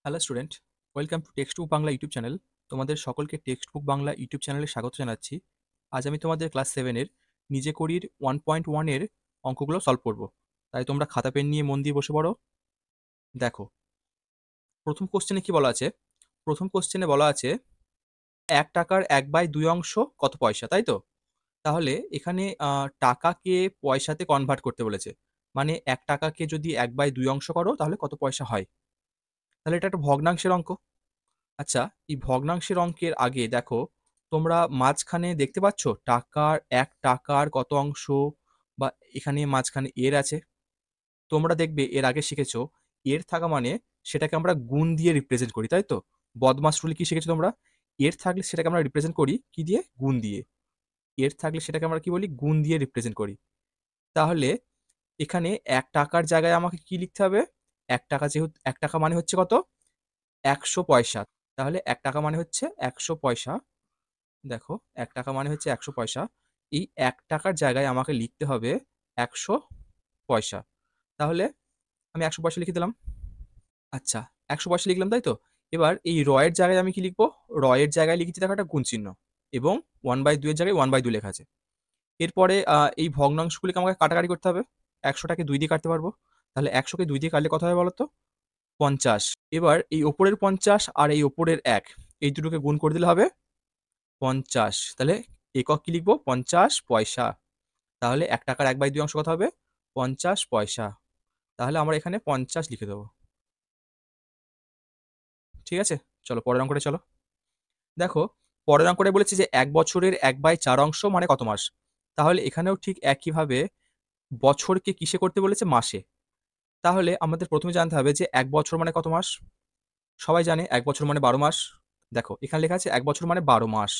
Hello student, welcome to text book Bangla YouTube channel. তোমাদের সকলকে text book Bangla YouTube চ্যানেলে স্বাগত জানাচ্ছি। আজ আমি তোমাদের ক্লাস 7-এর নিজে করির 1.1-এর অঙ্কগুলো সলভ করব। তাই তোমরা খাতা পেন নিয়ে মন দিয়ে বসে পড়ো। দেখো, প্রথম কোশ্চেনে কি বলা আছে? প্রথম কোশ্চেনে বলা আছে 1 টাকার 1/2 অংশ কত পয়সা, তাই তো? তাহলে এখানে টাকাকে পয়সাতে কনভার্ট করতে বলেছে। মানে 1 টাকাকে যদি 1/2 অংশ করো তাহলে কত পয়সা হয়? তাহলে এটা একটা ভগ্নাংশের অঙ্ক। আচ্ছা, এই ভগ্নাংশের অঙ্কের আগে দেখো, তোমরা মাঝখানে দেখতে পাচ্ছ টাকার কত অংশ, বা এখানে মাঝখানে এর আছে। তোমরা দেখবে এর আগে শিখেছো এর থাকা মানে সেটাকে আমরা গুণ দিয়ে রিপ্রেজেন্ট করি, তাই তো? বদমাস রুলে কি শিখেছো তোমরা? এর থাকলে সেটাকে আমরা রিপ্রেজেন্ট করি কি দিয়ে? গুণ দিয়ে। এর থাকলে সেটাকে আমরা কি বলি? গুণ দিয়ে রিপ্রেজেন্ট করি। তাহলে এখানে 1 টাকার জায়গায় আমাকে কি লিখতে হবে? 1 টাকা, যেহেতু 1 টাকা মানে হচ্ছে কত? 100 পয়সা। তাহলে 1 টাকা মানে হচ্ছে 100 পয়সা। দেখো, 1 টাকা মানে হচ্ছে 100 পয়সা। এই 1 টাকার জায়গায় আমাকে লিখতে হবে 100 পয়সা। তাহলে আমি 100 পয়সা লিখে দিলাম। আচ্ছা, 100 পয়সা লিখলাম, তাই তো? এবার এই র এর জায়গায় আমি কি লিখবো? র এর জায়গায় লিখেছি দেখো একটা গুণ চিহ্ন, এবং 1/2 এর জায়গায় 1/2 লেখা আছে। এরপরে এই ভগ্নাংশগুলিকে আমাকে কাটাকাটি করতে হবে। 100 টাকে 2 দিয়ে কাটতে পারবো। তাহলে 100 কে 2 দিয়ে কাটলে কত হবে বলো তো? 50। এবার এই ওপরের 50 আর এই ওপরের 1, এই দুটোকে গুণ করে দিলে হবে 50। তাহলে একক কি লিখবো? 50 পয়সা। তাহলে 1 টাকার 1/2 অংশ কত হবে? 50 পয়সা। তাহলে আমরা এখানে 50 লিখে দেবো। ঠিক আছে? চলো পরের অঙ্কটা চলো। দেখো, পরের অঙ্কটায় বলেছে যে 1 বছরের 1/4 অংশ মানে কত মাস? তাহলে এখানেও ঠিক একইভাবে বছরকে কিসে করতে বলেছে? মাসে। তাহলে আমাদের প্রথমে জানতে হবে যে 1 বছর মানে কত মাস? সবাই জানে 1 বছর মানে 12 মাস। দেখো, এখানে লেখা আছে 1 বছর মানে 12 মাস।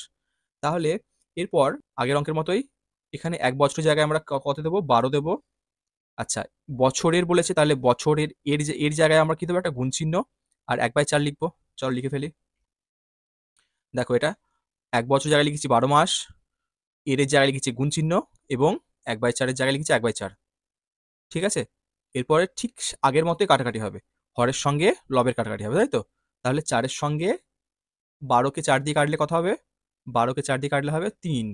তাহলে এরপর আগের অঙ্কের মতোই এখানে 1 বছরের জায়গায় আমরা কত দেবো? 12 দেবো। আচ্ছা, বছরের বলেছে, তাহলে বছরের এর জায়গায় আমরা কি দেবো? একটা গুণ চিহ্ন, আর 1/4 লিখবো। চল লিখে ফেলি। দেখো, এটা 1 বছর জায়গায় লিখেছি 12 মাস, এর জায়গায় লিখেছি গুণ চিহ্ন, এবং 1/4 জায়গায় লিখেছি 1/4। ঠিক আছে? এরপরে ঠিক আগের মতোই কাটাকাটি হবে। হরের সঙ্গে লবের কাটাকাটি হবে, তাই তো? তাহলে 4-এর সঙ্গে 12-কে 4 দিয়ে কাটলে কত হবে? 12-কে 4 দিয়ে কাটলে হবে 3।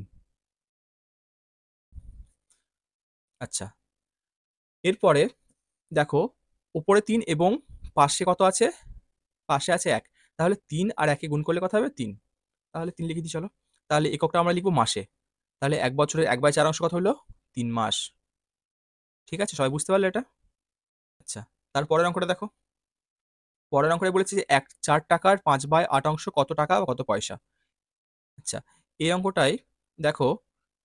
আচ্ছা, এরপরে দেখো, উপরে 3 এবং পাশে কত আছে? পাশে আছে 1। তাহলে 3 আর 1-কে গুণ করলে কত হবে? 3। তাহলে 3 লিখে দিই চলো। তাহলে এককটা আমরা লিখবো মাসে। তাহলে 1 বছরের 1/4 অংশ কত হলো? 3 মাস। ঠিক আছে? সবাই বুঝতে পারলে এটা? আচ্ছা, তারপরের অঙ্কটা দেখো। পরের অঙ্কটা বলেছে যে 4 টাকার 5/8 অংশ কত টাকা বা কত পয়সা? আচ্ছা, এই অঙ্কটাই দেখো,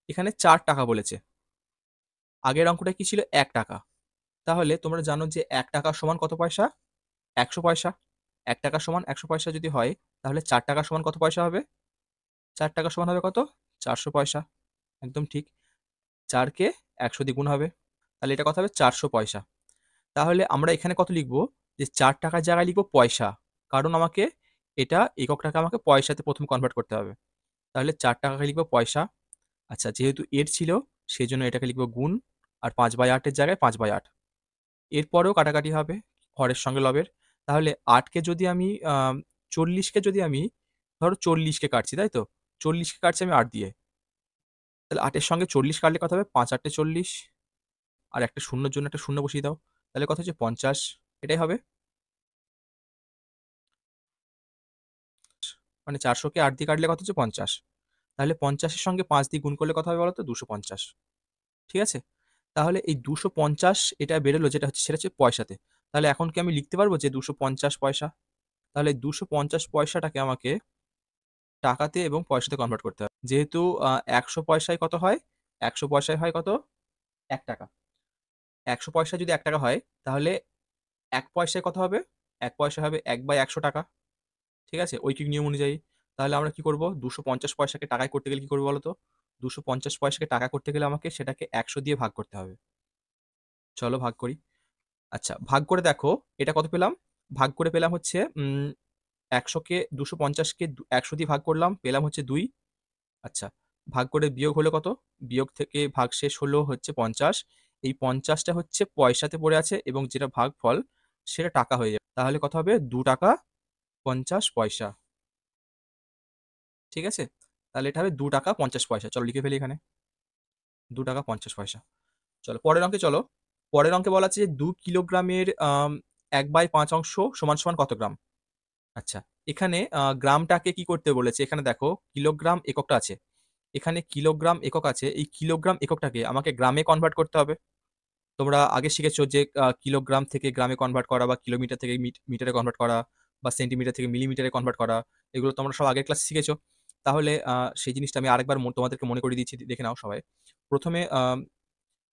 এখানে 4 টাকা বলেছে। আগের অঙ্কটা কি ছিল? 1 টাকা। তাহলে তোমরা জানো যে 1 টাকা সমান কত পয়সা? 100 পয়সা। 1 টাকা সমান 100 পয়সা যদি হয়, তাহলে 4 টাকা সমান কত পয়সা হবে? 4 টাকা সমান হবে কত? 400 পয়সা। একদম ঠিক। 4 কে 100 দিয়ে গুণ হবে। তাহলে এটা কত হবে? 400 পয়সা। তাহলে আমরা এখানে কত লিখবো? যে 4 টাকার জায়গায় লিখবো পয়সা। কারণ আমাকে এটা এককটাকে আমাকে পয়সাতে প্রথম কনভার্ট করতে হবে। তাহলে 4 টাকাকে লিখবো পয়সা। আচ্ছা, যেহেতু এর ছিল সেজন্য এটাকে লিখবো গুণ, আর 5/8 এর জায়গায় 5/8। এরপরেও কাটাকাটি হবে হরের সঙ্গে লবের। তাহলে 8-কে যদি আমি 40-কে যদি আমি ধরো 40-কে কাটছি, তাই তো? 40-কে কাটছি আমি 8 দিয়ে। তাহলে 8-এর সঙ্গে 40 কাটলে কত হবে? 5/8 40। আর একটা শূন্যর জন্য একটা শূন্য বসিয়ে দাও। তাহলে কত হচ্ছে? 50। এটাই হবে। মানে 400-কে 8 দিয়ে কাটলে কত হচ্ছে? 50। তাহলে 50-এর সঙ্গে 5 দিয়ে গুণ করলে কত হবে বলো তো? 250। ঠিক আছে? তাহলে এই 250 এটা বেরোলো, যেটা হচ্ছে সেটা হচ্ছে পয়সাতে। তাহলে এখন কি আমি লিখতে পারবো যে 250 পয়সা? তাহলে 250 পয়সাটাকে আমাকে টাকাতে এবং পয়সাতে কনভার্ট করতে হবে। যেহেতু 100 পয়সায় কত হয়? 100 পয়সায় হয় কত? 1 টাকা। 100 পয়সায় যদি 1 টাকা হয়, তাহলে 1 পয়সায় কত হবে? 1 পয়সায় হবে 1/100 টাকা। ঠিক আছে? ঐকিক নিয়ম অনুযায়ী। তাহলে আমরা কি করব? 250 পয়সাকে টাকায় করতে গেলে কি করব বলো তো? 250 পয়সাকে টাকা করতে গেলে আমাকে সেটাকে 100 দিয়ে ভাগ করতে হবে। চলো ভাগ করি। আচ্ছা, ভাগ করে দেখো এটা কত পেলাম? ভাগ করে পেলাম হচ্ছে 100-কে 250-কে 100 দিয়ে ভাগ করলাম, পেলাম হচ্ছে 2। আচ্ছা, ভাগ করে বিয়োগ হলো কত? বিয়োগ থেকে ভাগশেষ হলো হচ্ছে 50। এই 50টা হচ্ছে পয়সাতে পড়ে আছে, এবং যেটা ভাগফল সেটা টাকা হয়ে যাবে। তাহলে কত হবে? 2 টাকা 50 পয়সা। ঠিক আছে, তাহলে এটা হবে 2 টাকা 50 পয়সা। চলো লিখে ফেলি এখানে 2 টাকা 50 পয়সা। চলো পরের অঙ্কে চলো। পরের অঙ্কে বলা আছে যে 2 কিলোগ্রামের 1/5 সমান সমান কত গ্রাম। আচ্ছা, এখানে গ্রামটাকে কি করতে বলেছে, এখানে দেখো কিলোগ্রাম এককটা আছে, এখানে কিলোগ্রাম একক আছে, এই কিলোগ্রাম এককটাকে আমাকে গ্রামে কনভার্ট করতে হবে। তোমরা আগে শিখেছো যে কিলোগ্রাম থেকে গ্রামে কনভার্ট করা, বা কিলোমিটার থেকে মিটারে কনভার্ট করা, বা সেন্টিমিটার থেকে মিলিমিটারে কনভার্ট করা, এগুলো তোমরা সব আগের ক্লাসে শিখেছো। তাহলে সেই জিনিসটা আমি আরেকবার তোমাদেরকে মনে করিয়ে দিচ্ছি, দেখে নাও সবাই। প্রথমে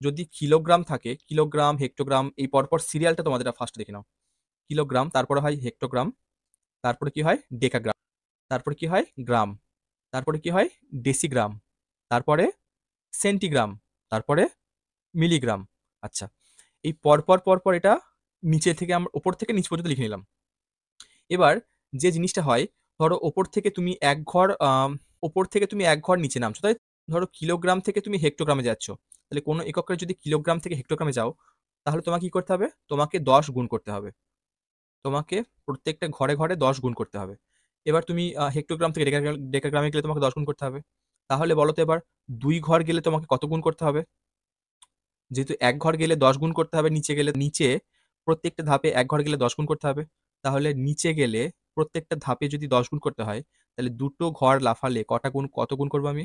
যদি কিলোগ্রাম থাকে, কিলোগ্রাম হেক্টোগ্রাম, এই পরপর সিরিয়ালটা তোমাদের ফার্স্ট দেখে নাও। কিলোগ্রাম, তারপরে হয় হেক্টোগ্রাম, তারপরে কি হয় ডেকাগ্রাম, তারপরে কি হয় গ্রাম, তারপরে কি হয় ডেসিগ্রাম, তারপরে সেন্টিগ্রাম, তারপরে মিলিগ্রাম। আচ্ছা, এই পরপর পরপর এটা নিচে থেকে আমরা ওপর থেকে নিচ পর্যন্ত লিখে নিলাম। এবার যে জিনিসটা হয়, ধরো ওপর থেকে তুমি ওপর থেকে তুমি 1 ঘর নিচে নামছো, তাই ধরো কিলোগ্রাম থেকে তুমি হেক্টোগ্রামে যাচ্ছ, তাহলে কোনো এককের যদি কিলোগ্রাম থেকে হেক্টোগ্রামে যাও, তাহলে তোমাকে কি করতে হবে, তোমাকে 10 গুণ করতে হবে, তোমাকে প্রত্যেকটা ঘরে ঘরে 10 গুণ করতে হবে। এবার তুমি হেক্টোগ্রাম থেকে ডেকাগ্রামে গেলে তোমাকে 10 গুণ করতে হবে। তাহলে বলো তো এবার 2 ঘর গেলে তোমাকে কত গুণ করতে হবে। যেহেতু 1 ঘর গেলে 10 গুণ করতে হবে, নিচে গেলে নিচে প্রত্যেকটা ধাপে 1 ঘর গেলে 10 গুণ করতে হবে। তাহলে নিচে গেলে প্রত্যেকটা ধাপে যদি 10 গুণ করতে হয়, তাহলে দুটো ঘর লাফালে কত গুণ করবো আমি,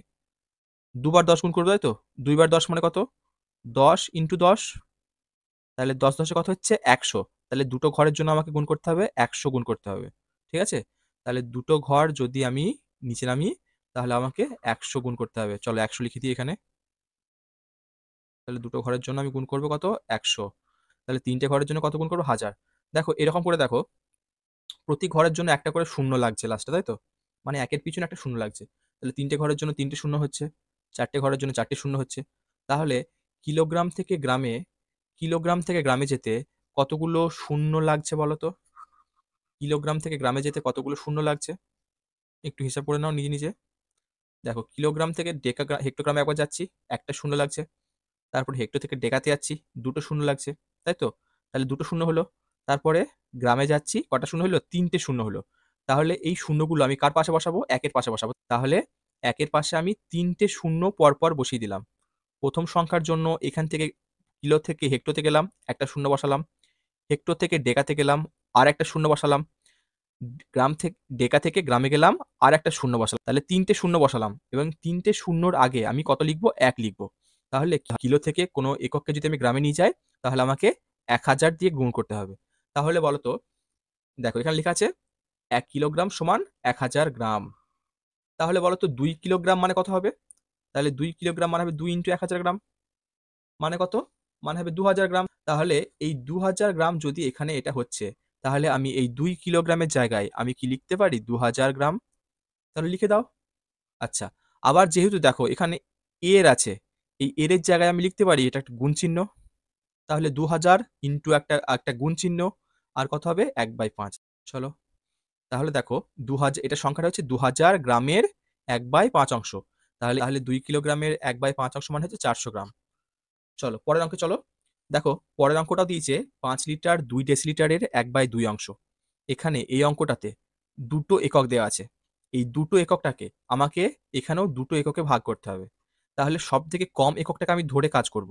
2 বার 10 গুণ করবো, তাই তো। 2 বার 10 মানে কত, 10 × 10, তাহলে 10 × 10 কত হচ্ছে 100। তাহলে দুটো ঘরের জন্য আমাকে গুণ করতে হবে 100 গুণ করতে হবে। ঠিক আছে, তাহলে দুটো ঘর যদি আমি নিচে নামি, তাহলে আমাকে 100 গুণ করতে হবে। চলো 100 লিখে দিই এখানে। তাহলে দুটো ঘরের জন্য আমি গুণ করবো কত, 100। তাহলে 3টে ঘরের জন্য কত গুণ করবো, 1000। দেখো এরকম করে দেখো, প্রতি ঘরের জন্য একটা করে শূন্য লাগছে লাস্টে, তাই তো, মানে একের পিছনে একটা শূন্য লাগছে। তাহলে 3টে ঘরের জন্য 3টে শূন্য হচ্ছে, 4টে ঘরের জন্য 4টে শূন্য হচ্ছে। তাহলে কিলোগ্রাম থেকে গ্রামে, কিলোগ্রাম থেকে গ্রামে যেতে কতগুলো শূন্য লাগছে বলো তো। কিলোগ্রাম থেকে গ্রামে যেতে কতগুলো শূন্য লাগছে, একটু হিসাব করে নাও নিজে নিজে। দেখো কিলোগ্রাম থেকে হেক্টোগ্রামে একবার যাচ্ছি, একটা শূন্য লাগছে। তারপর হেক্টো থেকে ডেকাতে যাচ্ছি, দুটো শূন্য লাগছে, তাই তো। তাহলে দুটো শূন্য হলো। তারপরে গ্রামে যাচ্ছি, কটা শূন্য হলো, 3টে শূন্য হলো। তাহলে এই শূন্যগুলো আমি কার পাশে বসাবো, একের পাশে বসাবো। তাহলে একের পাশে আমি 3টে শূন্য পরপর বসিয়ে দিলাম। প্রথম সংখ্যার জন্য এখান থেকে কিলো থেকে হেক্টোতে গেলাম, একটা শূন্য বসালাম। হেক্টো থেকে ডেকাতে গেলাম, আর একটা শূন্য বসালাম। গ্রাম থেকে ডেকা থেকে গ্রামে গেলাম, আর একটা শূন্য বসালাম। তাহলে 3টে শূন্য বসালাম, এবং 3টে শূন্যর আগে আমি কত লিখবো, 1 লিখবো। তাহলে কিলো থেকে কোনো একককে যদি আমি গ্রামে নিয়ে যাই, তাহলে আমাকে 1000 দিয়ে গুণ করতে হবে। তাহলে বলো তো, দেখো এখানে লেখা আছে 1 কিলোগ্রাম সমান 1000 গ্রাম। তাহলে বলো তো 2 কিলোগ্রাম মানে কত হবে। তাহলে 2 কিলোগ্রাম মানে হবে 2 × 1000 গ্রাম, মানে কত, মানে হবে 2000 গ্রাম। তাহলে এই 2000 গ্রাম যদি এখানে এটা হচ্ছে, তাহলে আমি এই 2 কিলোগ্রামের জায়গায় আমি কি লিখতে পারি, 2000 গ্রাম। তাহলে লিখে দাও। আচ্ছা, আবার যেহেতু দেখো এখানে এর আছে, এই এর জায়গায় আমি লিখতে পারি এটা একটা গুণ চিহ্ন। তাহলে 2000 ইন্টু একটা একটা গুণ চিহ্ন, আর কত হবে 1/5। চলো, তাহলে দেখো 2000, এটা সংখ্যাটা হচ্ছে 2000 গ্রামের 1/5 অংশ। তাহলে তাহলে 2 কিলোগ্রামের 1/5 অংশ মানে হচ্ছে 400 গ্রাম। চলো পরের অঙ্কে চলো। দেখো পরের অঙ্কটাও দিয়েছে 5 লিটার 2 ডেসিলিটারের 1/2 অংশ। এখানে এই অঙ্কটাতে দুটো একক দেওয়া আছে, এই দুটো এককটাকে আমাকে এখানেও দুটো এককে ভাগ করতে হবে। তাহলে সব থেকে কম এককটাকে আমি ধরে কাজ করব।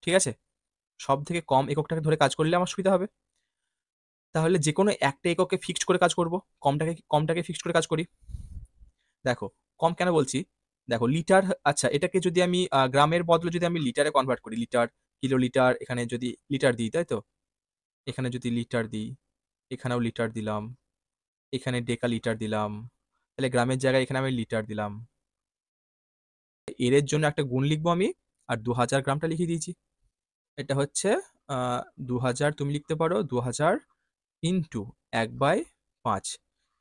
ঠিক আছে, সব থেকে কম এককটাকে ধরে কাজ করলে আমার সুবিধা হবে। তাহলে যে কোনো একটা এককে ফিক্সড করে কাজ করব, কমটাকে কমটাকে ফিক্সড করে কাজ করি। দেখো কম কেন বলছি, দেখো লিটার, আচ্ছা এটাকে যদি আমি গ্রামের বদলে যদি আমি লিটারে কনভার্ট করি, লিটার, কিলোলিটার, এখানে যদি লিটার দিই, তাই তো, এখানে যদি লিটার দিই, এখানেও লিটার দিলাম, এখানে ডেকা লিটার দিলাম, তাহলে গ্রামের জায়গায় এখানে আমি লিটার দিলাম। এর জন্য একটা গুণ লিখবো আমি, আর 2000 গ্রামটা লিখে দিয়েছি। এটা হচ্ছে 2000, তুমি লিখতে পারো 2000 ইন্টু 1/5।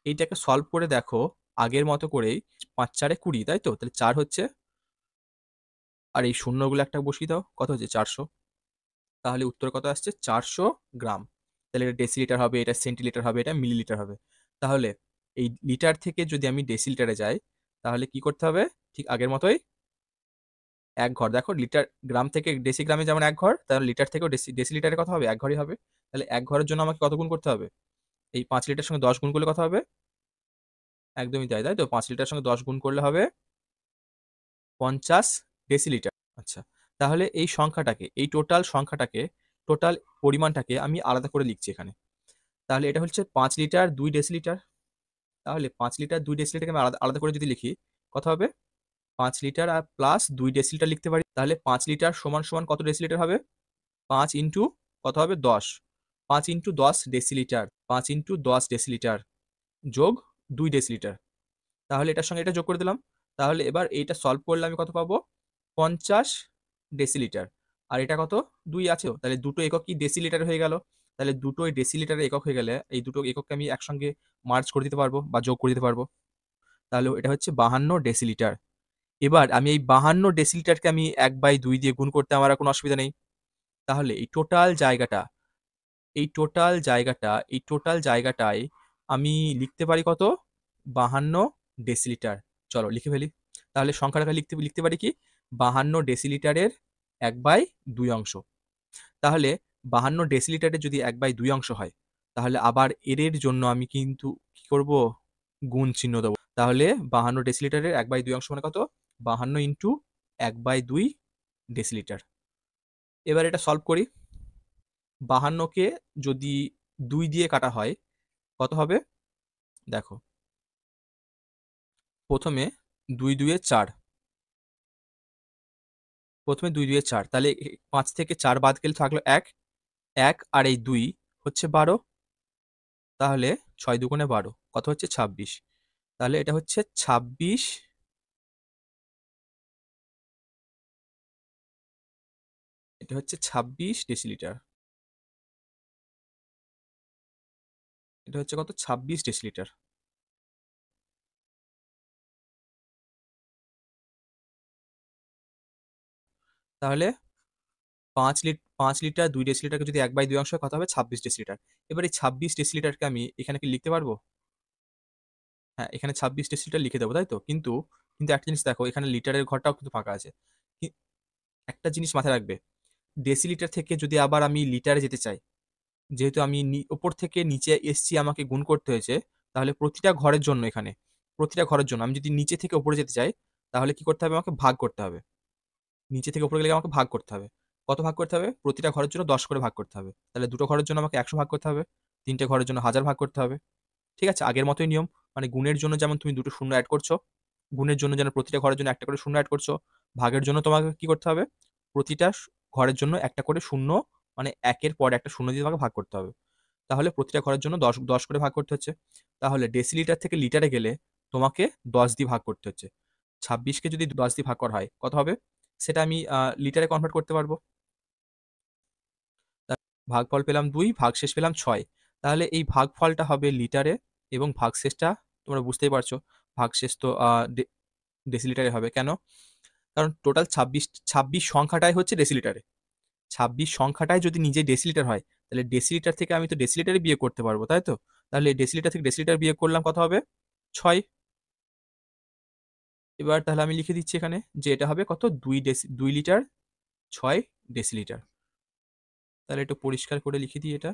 এইটাকে সলভ করে দেখো, আগের মতো করেই 5×4 = 20, তাই তো, তাহলে 4 হচ্ছে, আর এই শূন্যগুলো একটা বসিয়ে দাও, কত হচ্ছে 400। তাহলে উত্তর কত আসছে, 400 গ্রাম। তাহলে এটা ডেসিলিটার হবে, এটা সেন্টিলিটার হবে, এটা মিলিলিটার হবে। তাহলে এই লিটার থেকে যদি আমি ডেসিলিটারে যাই, তাহলে কি করতে হবে, ঠিক আগের মতোই 1 ঘর। দেখো লিটার, গ্রাম থেকে ডেসিগ্রামে যেমন 1 ঘর, তাহলে লিটার থেকেও ডেসিলিটারে কত হবে, 1 ঘরই হবে। তাহলে 1 ঘরের জন্য আমাকে কত গুণ করতে হবে, এই 5 লিটার সঙ্গে 10 গুণ করলে কত হবে? একদমই তাই, তাই তো? 5 লিটার সঙ্গে 10 গুণ করলে হবে 50 ডেসিলিটার। আচ্ছা, তাহলে এই সংখ্যাটাকে, এই টোটাল সংখ্যাটাকে, টোটাল পরিমাণটাকে আমি আলাদা করে লিখছি এখানে। তাহলে এটা হচ্ছে 5 লিটার 2 ডেসিলিটার। তাহলে 5 লিটার 2 ডেসিলিটারকে আমি আলাদা আলাদা করে যদি লিখি, কত হবে? 5 লিটার আর প্লাস 2 ডেসিলিটার লিখতে পারি। তাহলে 5 লিটার সমান সমান কত ডেসিলিটার হবে? 5 ইন্টু কত হবে? 10। 5 ইন্টু 10 ডেসিলিটার। 5 ইন্টু 10 ডেসিলিটার যোগ 2 ডেসিলিটার। তাহলে এটার সঙ্গে এটা যোগ করে দিলাম। তাহলে এবার এইটা সলভ করলে আমি কত পাবো? 50 ডেসিলিটার। আর এটা কত? 2 আছে, তাহলে দুটো একক কি ডেসিলিটার হয়ে গেল। তাহলে দুটোই ডেসিলিটারের একক হয়ে গেলে এই দুটো একককে আমি একসঙ্গে মার্জ করে দিতে পারবো বা যোগ করে দিতে পারবো। তাহলে এটা হচ্ছে 52 ডেসিলিটার। এবার আমি এই 52 ডেসিলিটারকে আমি 1/2 দিয়ে গুণ করতে আমার আর কোনো অসুবিধা নেই। তাহলে এই টোটাল জায়গাটায় আমি লিখতে পারি কত? 52 ডেসিলিটার। চলো লিখে ফেলি। তাহলে সংখ্যাটাকে লিখতে পারি কি? 52 ডেসিলিটারের 1/2 অংশ। তাহলে 52 ডেসিলিটারের যদি 1/2 অংশ হয়, তাহলে আবার এর জন্য আমি কিন্তু কি করব? গুণ চিহ্ন দেবো। তাহলে 52 ডেসিলিটারের 1/2 অংশ মানে কত? 52 ইন্টু 1/2 ডেসিলিটার। এবার এটা সলভ করি। 52কে যদি 2 দিয়ে কাটা হয় কত হবে? দেখো, প্রথমে 2 2 4। প্রথমে 2 2 4, তাহলে 5 থেকে 4 বাদ গেলে থাকলো 1। 1 আর এই 2 হচ্ছে 12। তাহলে 6 দুগুণে 12 কত হচ্ছে? 26। তাহলে এটা হচ্ছে 26, এটা হচ্ছে 26 ডেসিলিটার। এটা হচ্ছে কত? 26 ডেসিলিটার। তাহলে 5 লিটার 2 ডেসিলিটারকে যদি 1/2 অংশ হয় কত হবে? 26 ডেসিলিটার। এবার এই 26 ডেসিলিটারকে আমি এখানে কি লিখতে পারবো? হ্যাঁ, এখানে 26 ডেসিলিটার লিখে দেবো, তাই তো? কিন্তু কিন্তু একটা জিনিস দেখো, এখানে লিটারের ঘরটাও কিন্তু ফাঁকা আছে। একটা জিনিস মাথায় রাখবে, ডেসিলিটার থেকে যদি আবার আমি লিটারে যেতে চাই, যেহেতু আমি ওপর থেকে নিচে এসছি, আমাকে গুণ করতে হয়েছে, তাহলে প্রতিটা ঘরের জন্য এখানে, প্রতিটা ঘরের জন্য আমি যদি নিচে থেকে উপরে যেতে চাই, তাহলে কি করতে হবে? আমাকে ভাগ করতে হবে। নিচে থেকে উপরে গেলে আমাকে ভাগ করতে হবে। কত ভাগ করতে হবে? প্রতিটা ঘরের জন্য 10 করে ভাগ করতে হবে। তাহলে দুটো ঘরের জন্য আমাকে 100 ভাগ করতে হবে। তিনটে ঘরের জন্য 1000 ভাগ করতে হবে। ঠিক আছে, আগের মতোই নিয়ম। মানে গুণের জন্য যেমন তুমি দুটো শূন্য অ্যাড করছো, গুণের জন্য যেন প্রতিটা ঘরের জন্য একটা করে শূন্য অ্যাড করছো, ভাগের জন্য তোমাকে কি করতে হবে? প্রতিটা ঘরের জন্য একটা করে শূন্য, মানে একের পর একটা শূন্য দিয়ে তোমাকে ভাগ করতে হবে। তাহলে প্রতিটা ঘরের জন্য 10 10 করে ভাগ করতে হচ্ছে। তাহলে ডেসিলিটার থেকে লিটারে গেলে তোমাকে 10 দিয়ে ভাগ করতে হচ্ছে। 26কে যদি 10 দিয়ে ভাগ করা হয় কত হবে? সেটা আমি লিটারে কনভার্ট করতে পারবো। ভাগফল পেলাম 2, ভাগশেষ পেলাম 6। তাহলে এই ভাগফলটা হবে লিটারে এবং ভাগশেষটা তোমরা বুঝতেই পারছো, ভাগশেষ তো ডেসিলিটারে হবে। কেন? কারণ টোটাল 26 সংখ্যাটাই হচ্ছে ডেসিলিটারে। 26 সংখ্যাটাই যদি নিজে ডেসিলিটার হয়, তাহলে ডেসিলিটার থেকে আমি তো ডেসিলিটারে বিয়োগ করতে পারবো, তাই তো? তাহলে ডেসিলিটার থেকে ডেসিলিটার বিয়োগ করলাম, কত হবে? 6। এবার তাহলে আমি লিখে দিচ্ছি এখানে যে এটা হবে কত? 2 লিটার 6 ডেসিলিটার। তাহলে একটু পরিষ্কার করে লিখে দিই এটা।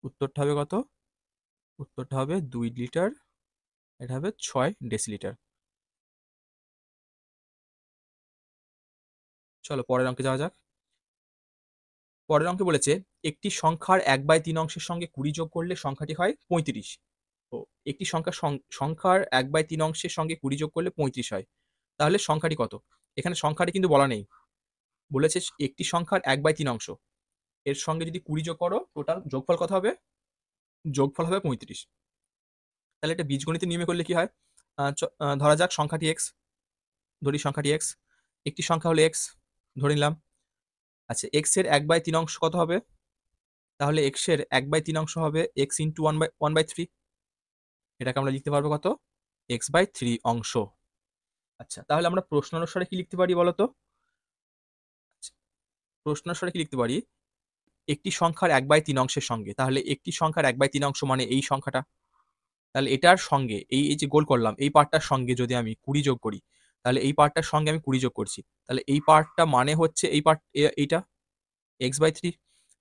উত্তরটা হবে কত? উত্তরটা হবে 2 লিটার, এটা হবে 6 ডেসিলিটার। চলো পরের অঙ্কে যাওয়া যাক। পরের অঙ্কে বলেছে একটি সংখ্যার 1/3 অংশের সঙ্গে 20 যোগ করলে সংখ্যাটি হয় 35। তো একটি সংখ্যার 1/3 অংশের সঙ্গে 20 যোগ করলে 35 হয়। তাহলে সংখ্যাটি কত? এখানে সংখ্যাটি কিন্তু বলা নেই। বলেছে একটি সংখ্যার 1/3 অংশ, এর সঙ্গে যদি 20 যোগ করো, টোটাল যোগফল কত হবে? যোগফল হবে 35। তাহলে এটা বীজগণিতের নিয়মে করলে কি হয়? ধরা যাক সংখ্যাটি এক্স, ধরি সংখ্যাটি এক্স, একটি সংখ্যা হলো এক্স ধরে নিলাম। আচ্ছা, এক্স এর 1/3 অংশ কত হবে? তাহলে এক্স এর 1/3 অংশ হবে এক্স ইন্টু 1/3। এটাকে আমরা লিখতে পারবো কত? x/3 অংশ। আচ্ছা, তাহলে আমরা প্রশ্ন অনুসারে কি লিখতে পারি বলতো? আচ্ছা, প্রশ্ন অনুসারে কি লিখতে পারি? একটি সংখ্যার 1/3 অংশের সঙ্গে, তাহলে একটি সংখ্যার 1/3 অংশ মানে এই সংখ্যাটা, তাহলে এটার সঙ্গে এই এই যে গোল করলাম, এই পার্টটার সঙ্গে যদি আমি 20 যোগ করি, তাহলে এই পার্টটার সঙ্গে আমি 20 যোগ করছি, তাহলে এই পার্টটা মানে হচ্ছে এই পার্ট, এইটা x/3।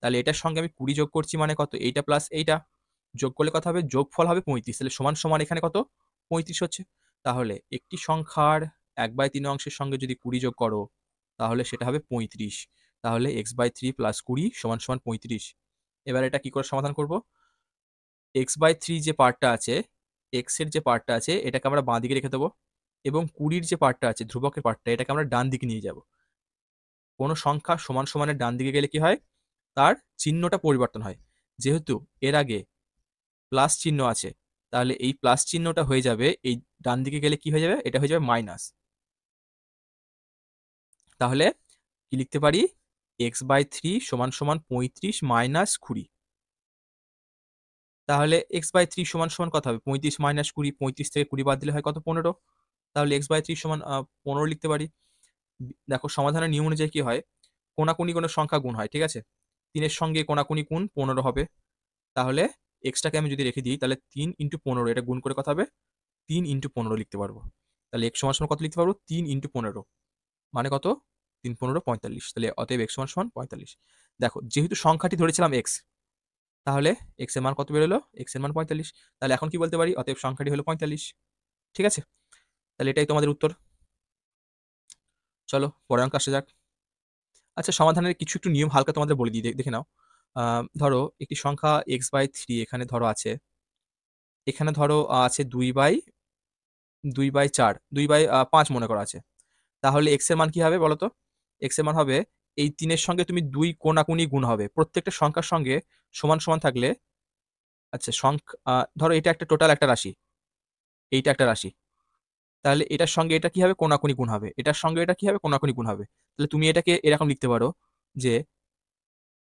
তাহলে এটার সঙ্গে আমি 20 যোগ করছি মানে কত? এইটা প্লাস এইটা। যোগ করলে কথা হবে, যোগফল হবে 35, তাহলে সমান সমান এখানে কত 35 হচ্ছে। তাহলে একটি সংখ্যার 1/3 অংশের সঙ্গে যদি 20 যোগ করো তাহলে সেটা হবে 35। তাহলে x/3 প্লাস 20 সমান সমান 35। এবার এটা কি করে সমাধান করব? x/3 যে পার্টটা আছে, x এর যে পার্টটা আছে এটাকে আমরা বাঁ দিকে রেখে দেবো, এবং 20 যে পার্টটা আছে ধ্রুবকের পার্টটা এটাকে আমরা ডান দিকে নিয়ে যাব। কোনো সংখ্যা সমান সমানের ডান দিকে গেলে কি হয়, তার চিহ্নটা পরিবর্তন হয়। যেহেতু এর আগে প্লাস চিহ্ন আছে, তাহলে এই প্লাস চিহ্নটা হয়ে যাবে, এই ডান দিকে গেলে কি হয়ে যাবে, এটা হয়ে যাবে মাইনাস। তাহলে কি লিখতে পারি, x/3 সমান সমান 35 মাইনাস 20। তাহলে x/3 সমান সমান কত হবে, 35 মাইনাস 20, 35 থেকে 20 বাদ দিলে হয় কত, 15। তাহলে x/3 সমান 15 লিখতে পারি। দেখো সমাধানের নিয়ম অনুযায়ী কি হয়, কোনাকুনি কোনো সংখ্যা গুণ হয়, ঠিক আছে, 3 সঙ্গে কোনাকুনি গুণ 15 হবে। তাহলে এক্সটাকে আমি যদি রেখে দিই তাহলে 3 ইন্টু 15, এটা গুণ করে কত হবে, 3 ইন্টু 15 লিখতে পারবো। তাহলে x সমান সমান কত লিখতে পারবো, 3 ইন্টু 15, মানে কত, 3 15 45। তাহলে অতএব x সমান সমান 45। দেখো যেহেতু সংখ্যাটি ধরেছিলাম x, তাহলে x এর মান কত বেরোলো, x এর মান 45। তাহলে এখন কি বলতে পারি, অতএব সংখ্যাটি হলো 45। ঠিক আছে, তাহলে এটাই তোমাদের উত্তর। চলো পরের অঙ্ক আসা যাক। আচ্ছা, সমাধানের কিছু একটু নিয়ম হালকা তোমাদের বলে দিই, দেখে নাও। ধরো একটি সংখ্যা x/3 এখানে ধরো আছে, এখানে ধরো আছে 2/4, 2/5 মনে করা আছে। তাহলে x এর মান কি হবে বলো তো, x এর মান হবে, এই 3 সঙ্গে তুমি 2 কোনাকুনি গুণ হবে, প্রত্যেকটা সংখ্যার সঙ্গে সমান সমান থাকলে। আচ্ছা ধরো এটা একটা টোটাল একটা রাশি, এইটা একটা রাশি, তাহলে এটার সঙ্গে এটা কি হবে, কোনাকুনি গুণ হবে, এটার সঙ্গে এটা কি হবে, কোনাকুনি গুণ হবে। তাহলে তুমি এটাকে এরকম লিখতে পারো যে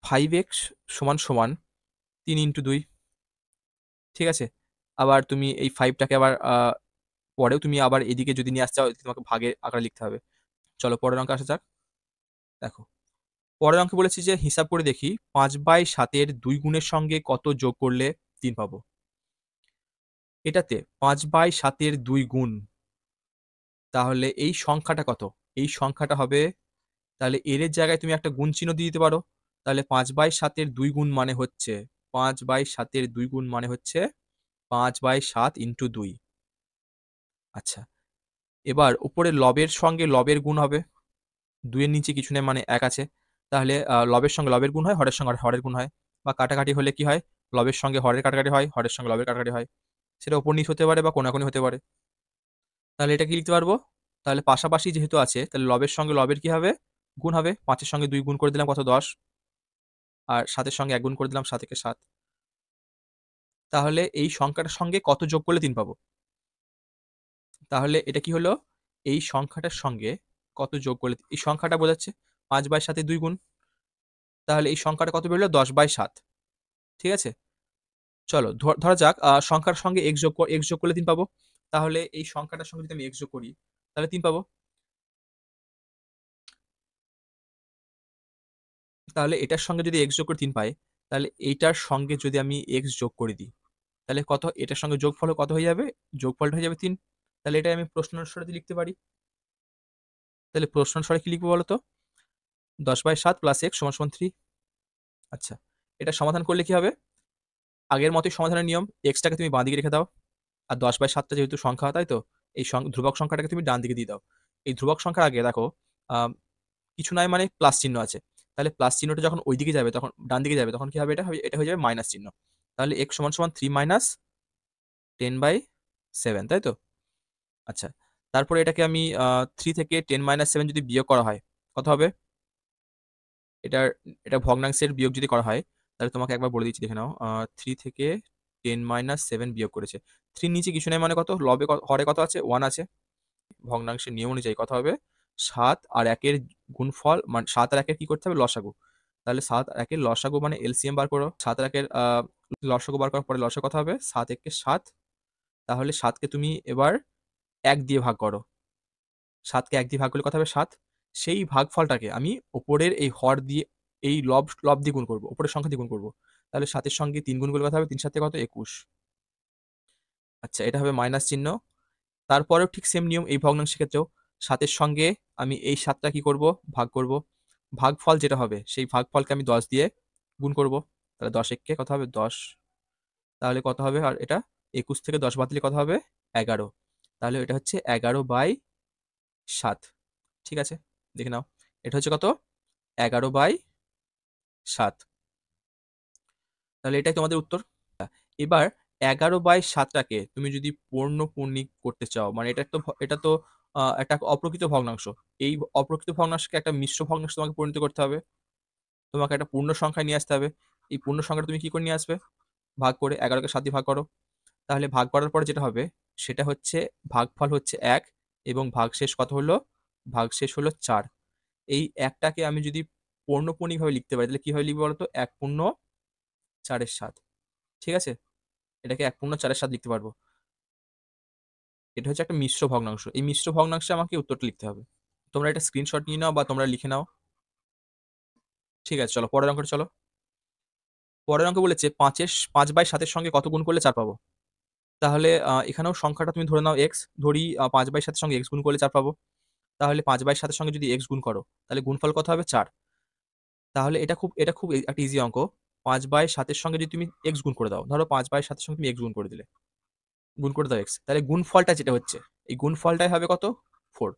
5x সমান সমান 3 × 2। ঠিক আছে, আবার তুমি এই 5টাকে আবার পরেও তুমি আবার এদিকে যদি নিয়ে আসতে চাও তোমাকে ভাগের আকারে লিখতে হবে। চলো পরের অঙ্কে আসা যাক। দেখো পরের অঙ্কে বলেছি যে হিসাব করে দেখি 5/7 2 গুণের সঙ্গে কত যোগ করলে 3 পাবো। এটাতে 5/7 2 গুণ, তাহলে এই সংখ্যাটা কত, এই সংখ্যাটা হবে, তাহলে এর জায়গায় তুমি একটা গুণ চিহ্ন দিয়ে দিতে পারো। তাহলে 5/7 2 গুণ মানে হচ্ছে, 5/7 2 গুণ মানে হচ্ছে 5/7 ইন্টু 2। আচ্ছা, এবার উপরে লবের সঙ্গে লবের গুণ হবে, 2 এর নিচে কিছু নেই মানে 1 আছে। তাহলে লবের সঙ্গে লবের গুণ হয়, হরের সঙ্গে হরের গুণ হয়, বা কাটাকাটি হলে কি হয়, লবের সঙ্গে হরের কাটাকাটি হয়, হরের সঙ্গে লবের কাটাকাটি হয়। সেটা উপর নিচ হতে পারে বা কোনাকুনি হতে পারে। তাহলে এটা কি লিখতে পারবো, তাহলে পাশাপাশি যেহেতু আছে তাহলে লবের সঙ্গে লবের কি হবে, গুণ হবে। 5-এর সঙ্গে 2 গুণ করে দিলাম কত, 10, আর 7-এর সঙ্গে 1 গুণ করে দিলাম, 7 × 7। তাহলে এই সংখ্যাটার সঙ্গে কত যোগ করলে 3 পাবো। তাহলে এটা কি হলো, এই সংখ্যাটার সঙ্গে কত যোগ করলে, এই সংখ্যাটা বোঝাচ্ছে 5/7 2 গুণ, তাহলে এই সংখ্যাটা কত বেরোলো, 10/7। ঠিক আছে, চলো ধরা যাক সংখ্যার সঙ্গে x যোগ করলে 3 পাবো। তাহলে এই সংখ্যাটার সঙ্গে যদি আমি x যোগ করি তাহলে 3 পাবো। তাহলে এটার সঙ্গে যদি x যোগ করে 3 পাই, তাহলে এইটার সঙ্গে যদি আমি x যোগ করে দিই তাহলে কত, এটার সঙ্গে যোগফল কত হয়ে যাবে, যোগফলটা হয়ে যাবে 3। তাহলে এটা আমি প্রশ্ন অনুসারে লিখতে পারি। তাহলে প্রশ্ন অনুসারে কি লিখবো বলতো, 10/7 প্লাস x সমান সমান 3। আচ্ছা, এটা সমাধান করলে কি হবে, আগের মতোই সমাধানের নিয়ম, এক্সটাকে তুমি বাঁ দিকে রেখে দাও, আর 10/7টা যেহেতু সংখ্যা, তাই তো এই ধ্রুবক সংখ্যাটাকে তুমি ডান দিকে দিয়ে দাও। এই ধ্রুবক সংখ্যার আগে দেখো কিছু নাই মানে প্লাস চিহ্ন আছে, তাহলে প্লাস চিহ্নটা যখন ওই দিকে যাবে, তখন ডান দিকে যাবে, তখন কি হবে, এটা হয়ে যাবে মাইনাস চিহ্ন। তাহলে x সমান সমান 3 মাইনাস 10/7, তাই তো। আচ্ছা, তারপরে এটাকে আমি 3 থেকে 10-7 যদি বিয়োগ করা হয় কত হবে, এটার এটা ভগ্নাংশের বিয়োগ যদি করা হয় তাহলে তোমাকে একবার বলে দিচ্ছি দেখে নাও। 3 থেকে 10-7 বিয়োগ করেছে, 3 নিচে কিছু নেই মানে কত, লবে হরে কত আছে, 1 আছে। ভগ্নাংশের নিয়ম অনুযায়ী কত হবে, 7 আর 1-এর গুণফল, মানে 7 আর 1-এর কি করতে হবে, লসাগু। তাহলে 7 আর 1-এর লসাগু মানে এলসিএম বার করো, 7 আর 1-এর লসাগু বার করার পরে লসাগু কত হবে, 7 × 7। তাহলে 7কে তুমি এবার 1 দিয়ে ভাগ করো, 7কে 1 দিয়ে ভাগ করলে কত হবে, 7। সেই ভাগফলটাকে আমি ওপরের এই হর দিয়ে, এই লব লব দিয়ে গুণ করবো, ওপরের সংখ্যা দিয়ে গুণ করবো। তাহলে 7-এর সঙ্গে 3 গুণ করলে কত হবে, 3 × 7 কত, 21। আচ্ছা, এটা হবে মাইনাস চিহ্ন। তারপরেও ঠিক সেম নিয়ম এই ভগ্নাংশের ক্ষেত্রেও, 7-এর সঙ্গে আমি এই 7টা কি করব, ভাগ করব। ভাগফল যেটা হবে সেই ভাগফলকে আমি 10 দিয়ে গুণ করব। তাহলে 10 × 1 কত হবে, 10। তাহলে কত হবে? আর এটা 21 থেকে 10 বাদ দিলে কত হবে? 11। তাহলে এটা হচ্ছে 11/7। ঠিক আছে, দেখে নাও। এটা হচ্ছে কত? 11/7। তাহলে এটাই তোমাদের উত্তর। এবার 11/7টাকে তুমি যদি পূর্ণপূর্ণিক করতে চাও, মানে এটা তো একটা অপ্রকৃত ভগ্নাংশ। এই অপ্রকৃত ভগ্নাংশকে একটা মিশ্র ভগ্নাংশে তোমাকে পরিণত করতে হবে। তোমাকে একটা পূর্ণ সংখ্যায় নিয়ে আসতে হবে। এই পূর্ণ সংখ্যাটা তুমি কি করে নিয়ে আসবে? ভাগ করে 11কে 7 দিয়ে ভাগ করো। তাহলে ভাগ করার পরে যেটা হবে সেটা হচ্ছে ভাগফল হচ্ছে 1 এবং ভাগশেষ কত হলো? ভাগশেষ হলো 4। এই 1টাকে আমি যদি পৌর্ণপূর্ণিকভাবে লিখতে পারি তাহলে কিভাবে লিখবো বলতো? 1/4 ঠিক আছে? এটাকে 1/4 লিখতে পারবো। এটা হচ্ছে একটা মিশ্র ভগ্নাংশ। এই মিশ্র ভগ্নাংশে আমাকে উত্তরটা লিখতে হবে। তোমরা এটা স্ক্রিনশট নিয়ে নাও বা তোমরা লিখে নাও। ঠিক আছে, চলো পরের অঙ্কটা চলো। পরের অঙ্ক বলেছে 5/7 সঙ্গে কত গুণ করলে 4 পাবো? তাহলে এখানেও সংখ্যাটা তুমি ধরে নাও এক্স। ধরি 5/7 সঙ্গে এক্স গুণ করলে 4 পাবো। তাহলে 5/7 সঙ্গে যদি এক্স গুণ করো তাহলে গুণফল কত হবে? 4। তাহলে এটা খুব একটা ইজি অঙ্ক। 5/7 সঙ্গে যদি তুমি এক্স গুণ করে দাও, ধরো 5/7 সঙ্গে তুমি এক্স গুণ করে দিলে, গুণ করে দাও এক্স, তাহলে গুণফলটা যেটা হচ্ছে এই গুণফলটাই হবে কত? 4।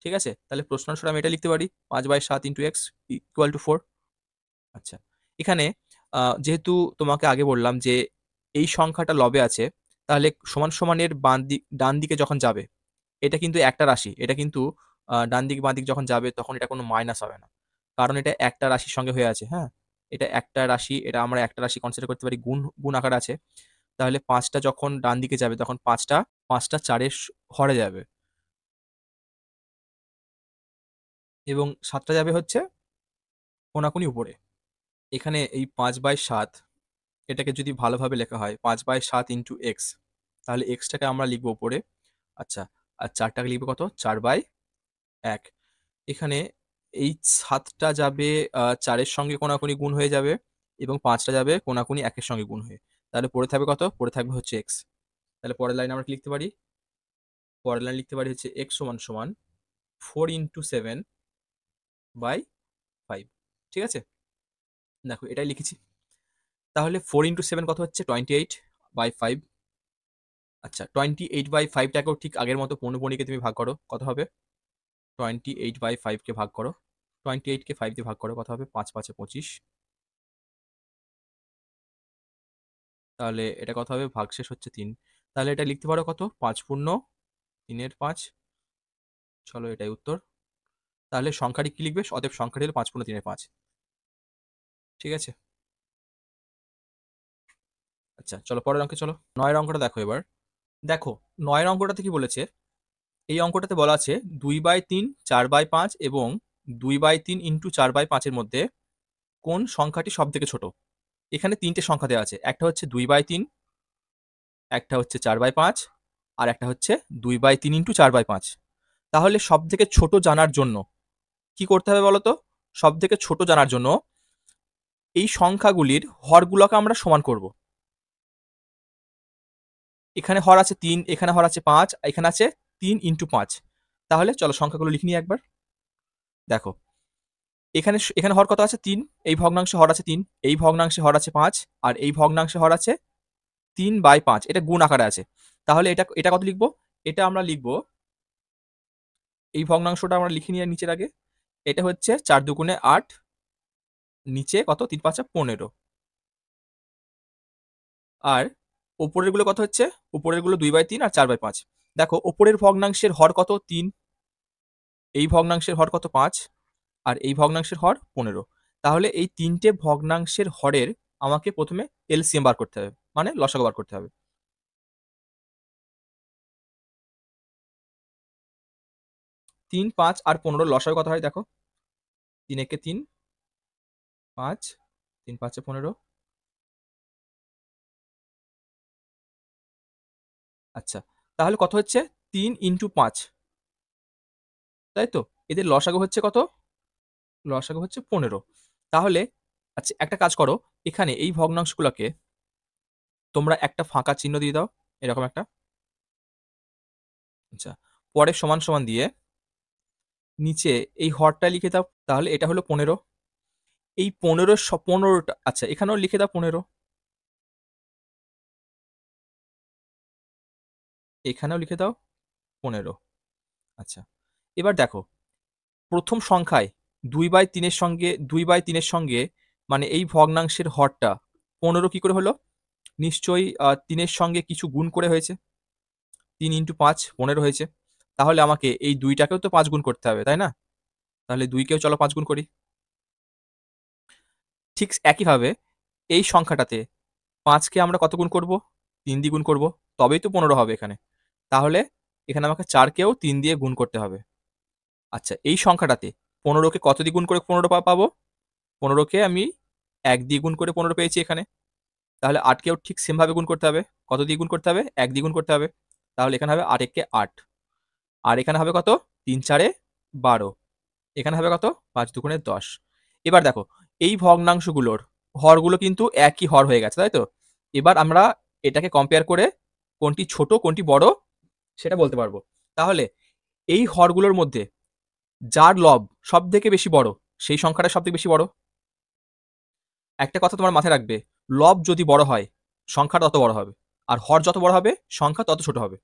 ঠিক আছে, তাহলে প্রশ্ন অনুসারে আমি এটা লিখতে পারি 5/7 ইন্টু এক্স ইকুয়াল টু 4। আচ্ছা, এখানে যেহেতু তোমাকে আগে বললাম যে এই সংখ্যাটা লবে আছে, তাহলে সমান সমানের ডান দিকে যখন যাবে, এটা কিন্তু একটা রাশি, এটা কিন্তু ডান দিক বাঁ দিক যখন যাবে তখন এটা কোনো মাইনাস হবে না, কারণ এটা একটা রাশির সঙ্গে হয়ে আছে। হ্যাঁ, এটা একটা রাশি, এটা আমরা একটা রাশি কনসিডার করতে পারি, গুণ গুণ আকার আছে। তাহলে 5টা যখন ডান দিকে যাবে তখন পাঁচটা পাঁচটা 4-এর হরে যাবে এবং 7টা যাবে হচ্ছে কোনাকুনি উপরে। এখানে এই 5/7 এটাকে যদি ভালোভাবে লেখা হয় 5/7 ইন্টু এক্স, তাহলে এক্সটাকে আমরা লিখবো উপরে। আচ্ছা, আর 4টাকে লিখবো কত? 4/1। এখানে এই 7টা যাবে 4-এর সঙ্গে কোনাকুনি গুণ হয়ে যাবে এবং 5টা যাবে কোনাকুনি 1-এর সঙ্গে গুণ হয়ে। তাহলে পড়ে থাকবে কত? পড়ে থাকবে হচ্ছে এক্স। তাহলে পরের লাইন আমরা কি লিখতে পারি? পরের লাইন লিখতে পারি হচ্ছে এক্স সমান সমান 4/7/5। ঠিক আছে, দেখো এটাই লিখেছি। তাহলে 4x7 কত হচ্ছে? 28/5। আচ্ছা, 28/5টাকেও ঠিক আগের মতো পৌনঃপুনিকে তুমি ভাগ করো, কত হবে? 28/5কে ভাগ করো, 28কে 5 দিয়ে ভাগ করো, কত হবে? 5×5=25। তাহলে এটা কত হবে? ভাগশেষ হচ্ছে 3। তাহলে এটা লিখতে পারো কত? 5×3=5। চলো এটাই উত্তর। তাহলে সংখ্যাটি কি লিখবে? অতএব সংখ্যাটি হলো 5×3=5। ঠিক আছে, আচ্ছা চলো পরের অঙ্কে চলো। 9-এর অঙ্কটা দেখো এবার। দেখো, 9-এর অঙ্কটাতে কি বলেছে? এই অঙ্কটাতে বলা আছে 2/3, 4/5 এবং 2/3 ইন্টু 4/5-এর মধ্যে কোন সংখ্যাটি সব থেকে ছোট? এখানে তিনটে সংখ্যা দেওয়া আছে, একটা হচ্ছে 2/3, একটা হচ্ছে 4/5 আর একটা হচ্ছে 2/3 ইন্টু 4/5। তাহলে সব থেকে ছোট জানার জন্য কি করতে হবে বলতো? সব থেকে ছোট জানার জন্য এই সংখ্যাগুলির হরগুলোকে আমরা সমান করব। এখানে হর আছে 3, এখানে হর আছে 5, এখানে আছে 3×5। তাহলে চলো সংখ্যাগুলো লিখে নিই একবার। দেখো, এখানে হর কত আছে? 3। এই ভগ্নাংশে হর আছে 3, এই ভগ্নাংশে হর আছে 5 আর এই ভগ্নাংশে হর আছে 3/5। এটা গুণ আকারে আছে। তাহলে এটা এটা কত লিখবো? এটা আমরা লিখবো, এই ভগ্নাংশটা আমরা লিখে নিয়ে নিচের আগে। এটা হচ্ছে 4×2=8, নিচে কত? 3×5=15। আর ওপরের গুলো কত হচ্ছে? উপরের গুলো 2/3 আর 4/5। দেখো, ওপরের ভগ্নাংশের হর কত? 3, এই ভগ্নাংশের হর কত? 5 আর এই ভগ্নাংশের হর 15। তাহলে এই তিনটে ভগ্নাংশের হরের আমাকে প্রথমে এলসিএম বার করতে হবে, মানে লসাগু বার করতে হবে। 3, 5 আর 15 লসাগু কত হয় দেখো? 3 × 3 = 5, 3×5=15। আচ্ছা, তাহলে কত হচ্ছে? 3×5, তাই তো? এদের লসাগু হচ্ছে কত? লসাগু হচ্ছে 15। তাহলে আচ্ছা, একটা কাজ করো, এখানে এই ভগ্নাংশগুলোকে তোমরা একটা ফাঁকা চিহ্ন দিয়ে দাও, এরকম একটা। আচ্ছা, পরে সমান সমান দিয়ে নিচে এই হরটা লিখে দাও। তাহলে এটা হলো 15। এই 15টা, আচ্ছা এখানেও লিখে দাও 15। এখানেও লিখে দাও 15। আচ্ছা, এবার দেখো প্রথম সংখ্যায় 2/3 এর সঙ্গে মানে এই ভগ্নাংশের হরটা 15 কি করে হলো? নিশ্চয়ই 3-এর সঙ্গে কিছু গুণ করে হয়েছে। 3 ইন্টু 5 15 হয়েছে। তাহলে আমাকে এই 2টাকেও তো 5 গুণ করতে হবে, তাই না? তাহলে 2কেও চলো 5 গুণ করি। ঠিক একইভাবে এই সংখ্যাটাতে 5কে আমরা কত গুণ করব? 3 দিয়ে গুণ করব, তবেই তো 15 হবে এখানে। তাহলে এখানে আমাকে 4কেও 3 দিয়ে গুণ করতে হবে। আচ্ছা, এই সংখ্যাটাতে 15কে কত দিয়ে গুণ করে 15 পাবো? 15কে আমি 1 দিয়ে গুণ করে 15 পেয়েছি এখানে। তাহলে 8কেও ঠিক সেম ভাবে গুণ করতে হবে। কত দিয়ে গুণ করতে হবে? 1 দিয়ে গুণ করতে হবে। তাহলে এখানে হবে 8 একে 8। আর এখানে হবে কত? 3 4-এ 12। এখানে হবে কত? 5 2 10। এবার দেখো এই ভগ্নাংশগুলোর হরগুলো কিন্তু একই হর হয়ে গেছে, তাই তো? এবার আমরা এটাকে কম্পেয়ার করে কোনটি ছোট কোনটি বড় সেটা বলতে পারবো। তাহলে এই হরগুলোর মধ্যে যার লব সব থেকে বেশি বড় সেই সংখ্যাটা সব থেকে বেশি বড়। একটা কথা তোমার মাথায় রাখবে, লব যদি বড় হয় সংখ্যা তত বড় হবে, আর হর যত বড় হবে সংখ্যা তত ছোট হবে,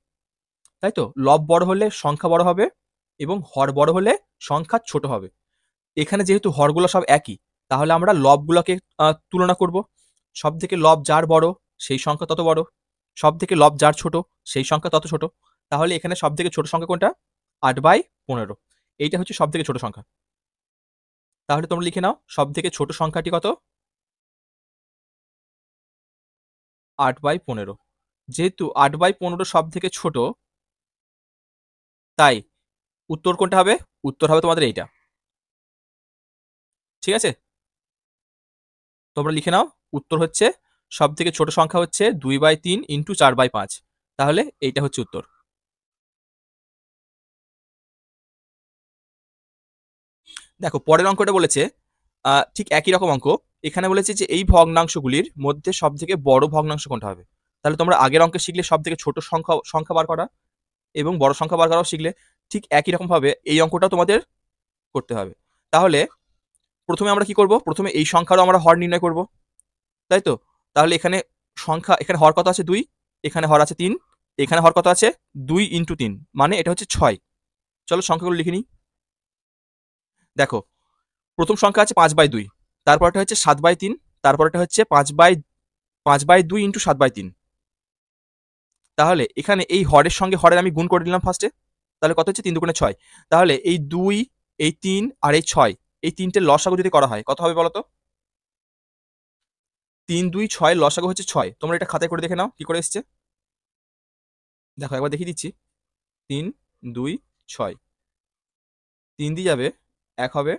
তাই তো? লব বড় হলে সংখ্যা বড় হবে এবং হর বড় হলে সংখ্যা ছোট হবে। এখানে যেহেতু হরগুলো সব একই, তাহলে আমরা লবগুলোকে তুলনা করব। সব থেকে লব যার বড় সেই সংখ্যা তত বড়, সব থেকে লব যার ছোট সেই সংখ্যা তত ছোট। তাহলে এখানে সব থেকে ছোট সংখ্যা কোনটা? 8/15। এইটা হচ্ছে সব থেকে ছোট সংখ্যা। তাহলে তোমরা লিখে নাও সব থেকে ছোট সংখ্যাটি কত? 8/15। যেহেতু 8/15 সব থেকে ছোট, তাই উত্তর কোনটা হবে? উত্তর হবে তোমাদের এইটা। ঠিক আছে, তোমরা লিখে নাও উত্তর হচ্ছে সব থেকে ছোট সংখ্যা হচ্ছে 2/3 ইন্টু 4/5। তাহলে এইটা হচ্ছে উত্তর। দেখো পরের অঙ্কটা বলেছে ঠিক একই রকম অঙ্ক। এখানে বলেছে যে এই ভগ্নাংশগুলির মধ্যে সব থেকে বড় ভগ্নাংশ কোনটা হবে। তাহলে তোমরা আগের অঙ্কে শিখলে সব থেকে ছোট সংখ্যা সংখ্যা বার করা এবং বড় সংখ্যা বার করাও শিখলে, ঠিক একই রকম ভাবে এই অঙ্কটাও তোমাদের করতে হবে। তাহলে প্রথমে আমরা কি করব? প্রথমে এই সংখ্যারও আমরা হর নির্ণয় করব, তাই তো? তাহলে এখানে সংখ্যা, এখানে হর কত আছে? 2, এখানে হর আছে 3, এখানে হর কত আছে? 2 ইন্টু 3 মানে এটা হচ্ছে 6। চলো সংখ্যাগুলো লিখে নিই। দেখো প্রথম সংখ্যা আছে 5/2, তারপরটা হচ্ছে 7/3, তারপরটা হচ্ছে 5/2 ইন্টু 7/3। তাহলে এখানে এই হরের সঙ্গে হরের আমি গুণ করে দিলাম ফার্স্টে। তাহলে কত হচ্ছে? 3 2 6। তাহলে এই 2, এই 3 আর এই 6, এই তিনটের লসাগু যদি করা হয় কত হবে বলো তো? 3 2 6 লসাগু হচ্ছে 6। তোমরা এটা খাতায় করে দেখে নাও কি করে এসছে। দেখো একবার দেখিয়ে দিচ্ছি। 3 2 6, 3 দিয়ে যাবে 1 হবে,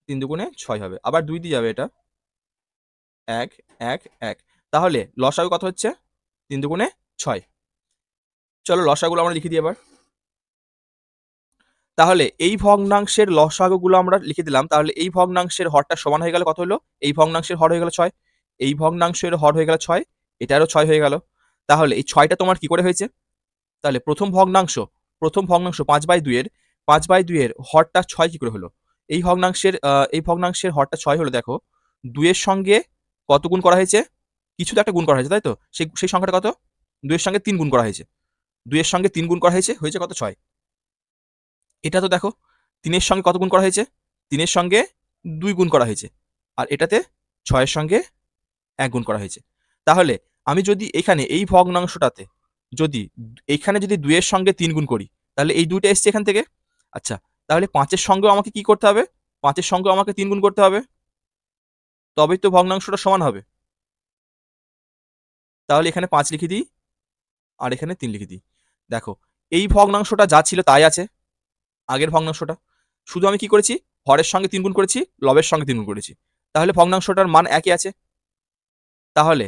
3 2 6 হবে, আবার 2 দিয়ে যাবে, এটা 1 1 1। তাহলে লসাগু কত হচ্ছে? 3 2 6। চলো লসাগুলো আমরা লিখে দিই এবার। তাহলে এই ভগ্নাংশের লসাগুগুলো আমরা লিখে দিলাম। তাহলে এই ভগ্নাংশের হরটা সমান হয়ে গেল কত হলো? এই ভগ্নাংশের হর হয়ে গেল 6, এই ভগ্নাংশের হর হয়ে গেল 6, এটারও 6 হয়ে গেল। তাহলে এই 6টা তোমার কি করে হয়েছে? তাহলে প্রথম ভগ্নাংশ 5/2 এর 5/2 এর হরটা 6 কি করে হলো? এই ভগ্নাংশের হরটা 6 হলো। দেখো 2 এর সঙ্গে কত গুণ করা হয়েছে? কিছু তো একটা গুণ করা হয়েছে, তাই তো? সেই সংখ্যাটা কত? 2 এর সঙ্গে 3 গুণ করা হয়েছে। 2 এর সঙ্গে 3 গুণ করা হয়েছে, হয়েছে কত? 6। এটা তো দেখো 3 এর সঙ্গে কত গুণ করা হয়েছে? 3 এর সঙ্গে 2 গুণ করা হয়েছে। আর এটাতে 6 এর সঙ্গে 1 গুণ করা হয়েছে। তাহলে আমি যদি এখানে এই ভগ্নাংশটাতে যদি এখানে যদি 2 এর সঙ্গে 3 গুণ করি, তাহলে এই 2টা এসছে এখান থেকে। আচ্ছা, তাহলে 5 এর সঙ্গেও আমাকে কি করতে হবে? 5 এর সঙ্গেও আমাকে 3 গুণ করতে হবে, তবেই তো ভগ্নাংশটা সমান হবে। তাহলে এখানে 5 লিখে দিই আর এখানে 3 লিখে দিই। দেখো এই ভগ্নাংশটা যা ছিল তাই আছে, আগের ভগ্নাংশটা। শুধু আমি কি করেছি? হরের সঙ্গে 3 গুণ করেছি, লবের সঙ্গে 3 গুণ করেছি। তাহলে ভগ্নাংশটার মান একই আছে। তাহলে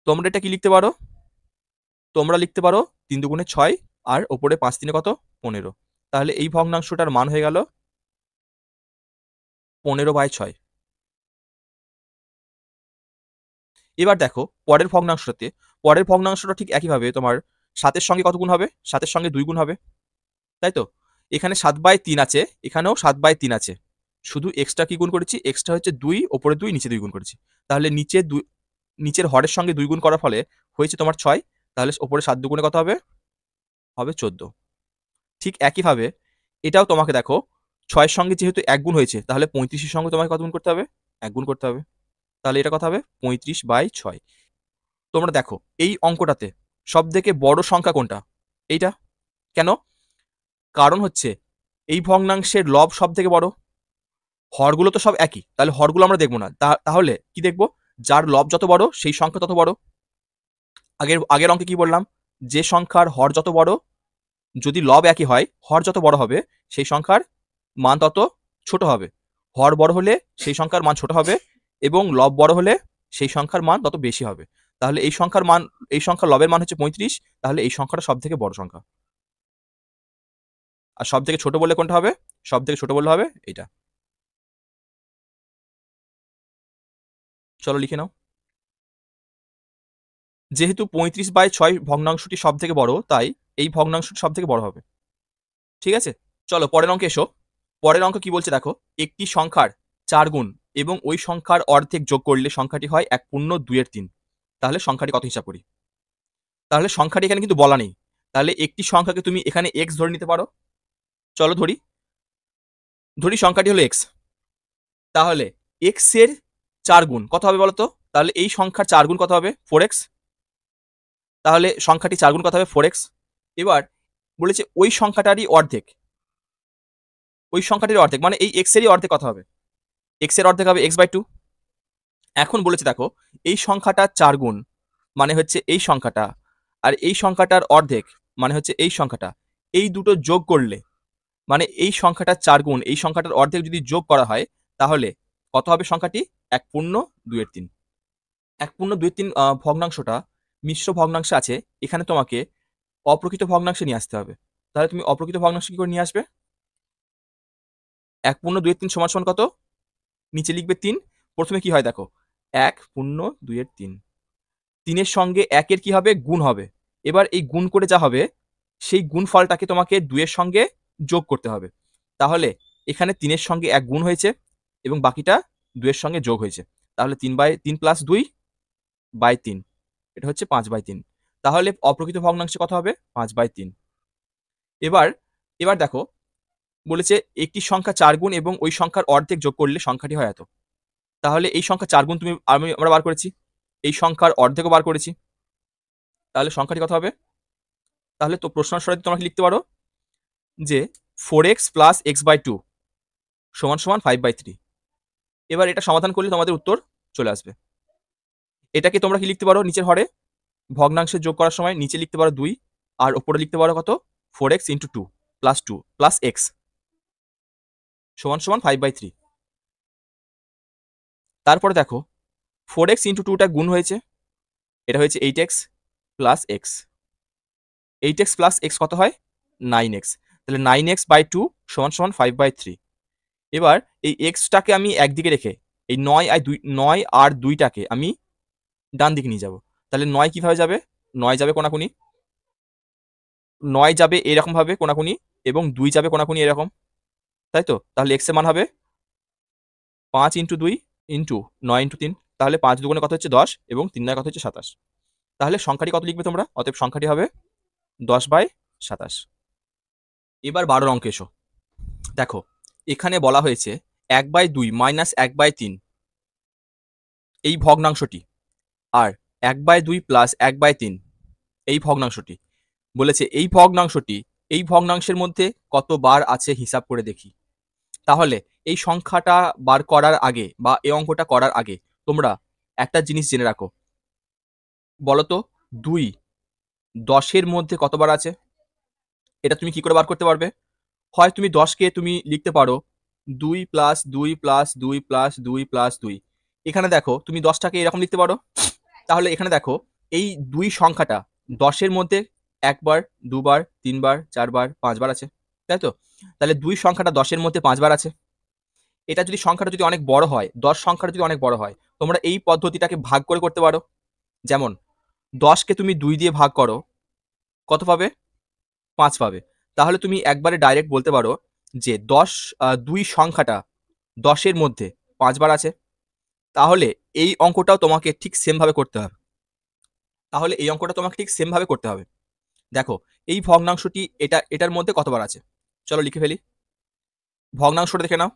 তোমরা এটা কি লিখতে পারো? তোমরা লিখতে পারো 3 2 6 আর ওপরে 5 3 কত? 15। তাহলে এই ভগ্নাংশটার মান হয়ে গেল 15/6। এবার দেখো পরের ভগ্নাংশটা ঠিক একইভাবে তোমার 7 এর সঙ্গে কত গুণ হবে? 7 এর সঙ্গে 2 গুণ হবে, তাই তো? এখানে 7/3 আছে, এখানেও 7/3 আছে, শুধু এক্সট্রা কি গুণ করেছি? এক্সট্রা হচ্ছে 2, ওপরে 2, নিচে 2 গুণ করেছি। তাহলে নিচের হরের সঙ্গে 2 গুণ করার ফলে হয়েছে তোমার 6, তাহলে ওপরে 7 দুগুণে কত হবে? হবে 14। ঠিক একইভাবে এটাও তোমাকে দেখো 6 এর সঙ্গে যেহেতু 1 গুণ হয়েছে, তাহলে 35 এর সঙ্গে তোমাকে কত গুণ করতে হবে? 1 গুণ করতে হবে। তাহলে এটা কত হবে? 35/6। তোমরা দেখো এই অঙ্কটাতে সবথেকে বড় সংখ্যা কোনটা? এইটা। কেন? কারণ হচ্ছে এই ভগ্নাংশের লব সবথেকে বড়। হরগুলো তো সব একই, তাহলে হরগুলো আমরা দেখবো না। তাহলে কি দেখবো? যার লব যত বড় সেই সংখ্যা তত বড়। আগের আগের অঙ্কে কি বললাম? যে সংখ্যার হর যত বড়, যদি লব একই হয়, হর যত বড় হবে সেই সংখ্যার মান তত ছোট হবে। হর বড় হলে সেই সংখ্যার মান ছোট হবে এবং লব বড় হলে সেই সংখ্যার মান তত বেশি হবে। তাহলে এই সংখ্যার লবের মান হচ্ছে 35, তাহলে এই সংখ্যাটা সব থেকে বড় সংখ্যা। আর সব থেকে ছোট বললে কোনটা হবে? সব থেকে ছোট বললে হবে এইটা। চলো লিখে নাও। যেহেতু 35/6 ভগ্নাংশটি সব থেকে বড়, তাই এই ভগ্নাংশটি সব থেকে বড় হবে। ঠিক আছে? চলো পরের অঙ্কে এসো। পরের অঙ্ক কি বলছে দেখো, একটি সংখ্যার 4 গুণ এবং ওই সংখ্যার অর্ধেক যোগ করলে সংখ্যাটি হয় 1/2 তাহলে সংখ্যাটি কত হিসাব করি? তাহলে সংখ্যাটি এখানে কিন্তু বলা নেই। তাহলে একটি সংখ্যাকে তুমি এখানে এক্স ধরে নিতে পারো। চলো ধরি সংখ্যাটি হলো এক্স। তাহলে এক্স এর 4 গুণ কত হবে বলতো? তাহলে এই সংখ্যার 4 গুণ কত হবে? 4x। তাহলে সংখ্যাটি 4 গুণ কত হবে? 4x। এবার বলেছে ওই সংখ্যাটারই অর্ধেক। ওই সংখ্যাটির অর্ধেক মানে এই এক্স এরই অর্ধেক কত হবে? এক্স এর অর্ধেক হবে x/2। এখন বলেছে দেখো এই সংখ্যাটা 4 গুণ মানে হচ্ছে এই সংখ্যাটা, আর এই সংখ্যাটার অর্ধেক মানে হচ্ছে এই সংখ্যাটা। এই দুটো যোগ করলে মানে এই সংখ্যাটার 4 গুণ এই সংখ্যাটার অর্ধেক যদি যোগ করা হয়, তাহলে কত হবে সংখ্যাটি? 1/2 1/2 ভগ্নাংশটা মিশ্র ভগ্নাংশে আছে। এখানে তোমাকে অপ্রকৃত ভগ্নাংশে নিয়ে আসতে হবে। তাহলে তুমি অপ্রকৃত ভগ্নাংশ কি করে নিয়ে আসবে? 1/2 সমান সমান কত? নিচে লিখবে 3। প্রথমে কি হয় দেখো, 1/2 3 এর সঙ্গে 1 এর কি হবে? গুণ হবে। এবার এই গুণ করে যা হবে সেই গুণফলটাকে তোমাকে 2 এর সঙ্গে যোগ করতে হবে। তাহলে এখানে 3 এর সঙ্গে 1 গুণ হয়েছে এবং বাকিটা 2 এর সঙ্গে যোগ হয়েছে। তাহলে 3/3 + 2/3, এটা হচ্ছে 5/3। তাহলে অপ্রকৃত ভগ্নাংশে কত হবে? 5/3। এবার এবার দেখো বলেছে একটি সংখ্যা 4 গুণ এবং ওই সংখ্যার অর্ধেক যোগ করলে সংখ্যাটি হয় এত। তাহলে এই সংখ্যা 4 গুণ আমরা বার করেছি, এই সংখ্যার অর্ধেকও বার করেছি। তাহলে সংখ্যাটি কত হবে? তাহলে তো প্রশ্ন সরাসরি তোমরা লিখতে পারো যে 4x + x/2 = 5/3। এবার এটা সমাধান করলে তোমাদের উত্তর চলে আসবে। এটাকে তোমরা কি লিখতে পারো? নিচের হরে ভগ্নাংশে যোগ করার সময় নিচে লিখতে পারো 2 আর উপরে লিখতে পারো কত? 4x × 2 + 2 + x = 5/3। তারপরে দেখো 4x × 2টা গুণ হয়েছে, এটা হয়েছে 8x + x। 8x + x কত হয়? 9x। তাহলে 9x/2 = 5/3। এবার এই এক্সটাকে আমি একদিকে রেখে এই 9 আর 2টাকে আমি ডান দিকে নিয়ে যাব। তাহলে 9 কিভাবে যাবে? 9 যাবে কোনাকুনি, 9 যাবে এরকম ভাবে কোনাকুনি এবং 2 যাবে কোনাকুনি এরকম, তাই তো? তাহলে x এর মান হবে 5 × 2 × 9 × 3। তাহলে 5 দুগুণে কত হচ্ছে? 10 এবং 3 নয় কত হচ্ছে? 27। তাহলে সংখ্যাটি কত লিখবে তোমরা? অতএব সংখ্যাটি হবে 10/27। এবার 12 অঙ্কে এসো। দেখো এখানে বলা হয়েছে 1/2 - 1/3 এই ভগ্নাংশটি আর 1/2 + 1/3 এই ভগ্নাংশটি। বলেছে এই ভগ্নাংশের মধ্যে কত বার আছে হিসাব করে দেখি। তাহলে এই সংখ্যাটা বার করার আগে বা এই অঙ্কটা করার আগে তোমরা একটা জিনিস জেনে রাখো। বলতো 2 10-এর মধ্যে কতবার আছে? এটা তুমি কি করে বার করতে পারবে? হয় তুমি 10কে তুমি লিখতে পারো 2 + 2 + 2 + 2 + 2। এখানে দেখো তুমি 10টাকে এরকম লিখতে পারো। তাহলে এখানে দেখো এই 2 সংখ্যাটা 10-এর মধ্যে 1 বার, 2 বার, 3 বার, 4 বার, 5 বার আছে, তাই তো? তাহলে 2 সংখ্যাটা 10-এর মধ্যে 5 বার আছে। এটা যদি সংখ্যাটা যদি অনেক বড় হয়, 10 সংখ্যাটা যদি অনেক বড় হয়, তোমরা এই পদ্ধতিটাকে ভাগ করে করতে পারো। যেমন 10কে তুমি 2 দিয়ে ভাগ করো, কত পাবে? 5 পাবে। তাহলে তুমি একবারে ডাইরেক্ট বলতে পারো যে 2 সংখ্যাটা 10-এর মধ্যে 5 বার আছে। তাহলে এই অঙ্কটাও তোমাকে ঠিক সেম ভাবে করতে হবে। তাহলে এই অঙ্কটা তোমাকে ঠিক সেমভাবে করতে হবে। দেখো, এই ভগ্নাংশটি এটার মধ্যে কতবার আছে, চলো লিখে ফেলি। ভগ্নাংশটা দেখে নাও।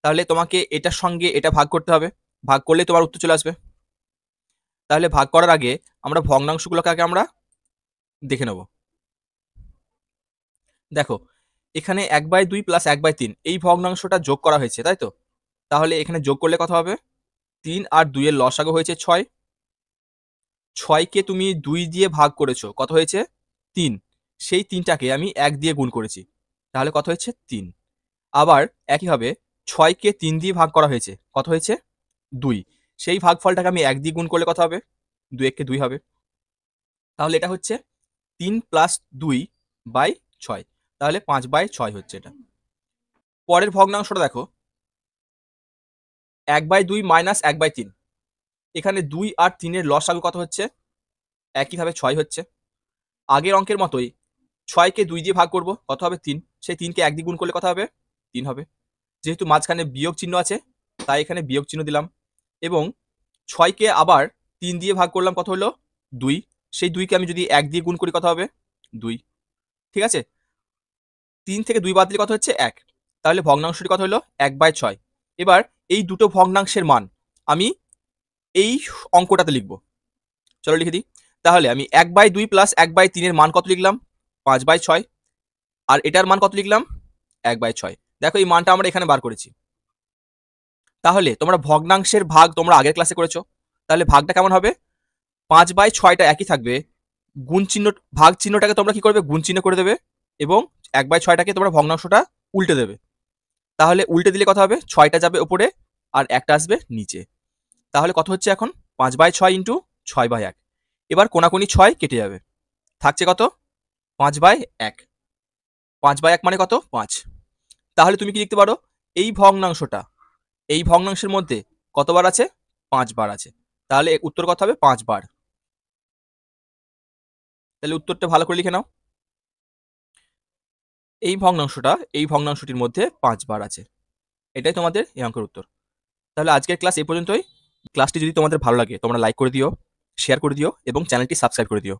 তাহলে তোমাকে এটার সঙ্গে এটা ভাগ করতে হবে, ভাগ করলে তোমার উত্তর চলে আসবে। তাহলে ভাগ করার আগে আমরা ভগ্নাংশগুলোকে আগে আমরা দেখে নেব। দেখো, এখানে 1/2 প্লাস 1/3 এই ভগ্নাংশটা যোগ করা হয়েছে, তাই তো? তাহলে এখানে যোগ করলে কত হবে? 3 আর 2 এর লসাগু হয়েছে 6। 6কে তুমি 2 দিয়ে ভাগ করেছো, কত হয়েছে? 3। সেই 3টাকে আমি 1 দিয়ে গুণ করেছি, তাহলে কত হয়েছে? 3। আবার একইভাবে 6কে 3 দিয়ে ভাগ করা হয়েছে, কত হয়েছে? 2। সেই ভাগফলটাকে আমি 1 দিয়ে গুণ করলে কত হবে? 2 একে 2 হবে। তাহলে এটা হচ্ছে 3 প্লাস 2/6, তাহলে 5/6 হচ্ছে এটা। পরের ভগ্নাংশটা দেখো, 1/2 মাইনাস 1/3। এখানে 2 আর 3 এর লসাগু কত হচ্ছে? একইভাবে 6 হচ্ছে। আগের অঙ্কের মতোই 6কে 2 দিয়ে ভাগ করব, কত হবে? 3। সেই 3কে 1 দিয়ে গুণ করলে কত হবে? 3 হবে। যেহেতু মাঝখানে বিয়োগ চিহ্ন আছে, তাই এখানে বিয়োগ চিহ্ন দিলাম। এবং 6কে আবার 3 দিয়ে ভাগ করলাম, কত হলো? 2। সেই 2কে আমি যদি 1 দিয়ে গুণ করি, কত হবে? 2। ঠিক আছে? 3 থেকে 2 বাদ দিলে কত হচ্ছে? 1। তাহলে ভগ্নাংশটি কত হলো? 1/6। এবার এই দুটো ভগ্নাংশের মান আমি এই অঙ্কটাতে লিখব। চলো লিখে দিই। তাহলে আমি 1/2 প্লাস 1/3 এর মান কত লিখলাম? 5/6। আর এটার মান কত লিখলাম? 1/6। দেখো, এই মানটা আমরা এখানে বার করেছি। তাহলে তোমরা ভগ্নাংশের ভাগ তোমরা আগের ক্লাসে করেছো, তাহলে ভাগটা কেমন হবে? 5/6টা একই থাকবে, গুণ চিহ্ন, ভাগ চিহ্নটাকে তোমরা কি করবে? গুণ চিহ্ন করে দেবে, এবং 1/6টাকে তোমরা ভগ্নাংশটা উল্টে দেবে। তাহলে উল্টে দিলে কত হবে? 6টা যাবে উপরে আর একটা আসবে নিচে। তাহলে কত হচ্ছে এখন? 5/6 ইন্টু 6/1। এবার কোনাকুনি 6 কেটে যাবে, থাকছে কত? 5/1। 5/1 মানে কত? 5। তাহলে তুমি কি লিখতে পারো? এই ভগ্নাংশটা এই ভগ্নাংশের মধ্যে কতবার আছে? 5 বার আছে। তাহলে উত্তর কত হবে? 5 বার। তাহলে উত্তরটা ভালো করে লিখে নাও। এই ভগ্নাংশটির মধ্যে 5 বার আছে। এটাই তোমাদের এই অঙ্কের উত্তর। তাহলে আজকের ক্লাস এই পর্যন্তই। ক্লাসটি যদি তোমাদের ভালো লাগে তোমরা লাইক করে দিও, শেয়ার করে দিও এবং চ্যানেলটি সাবস্ক্রাইব করে দিও।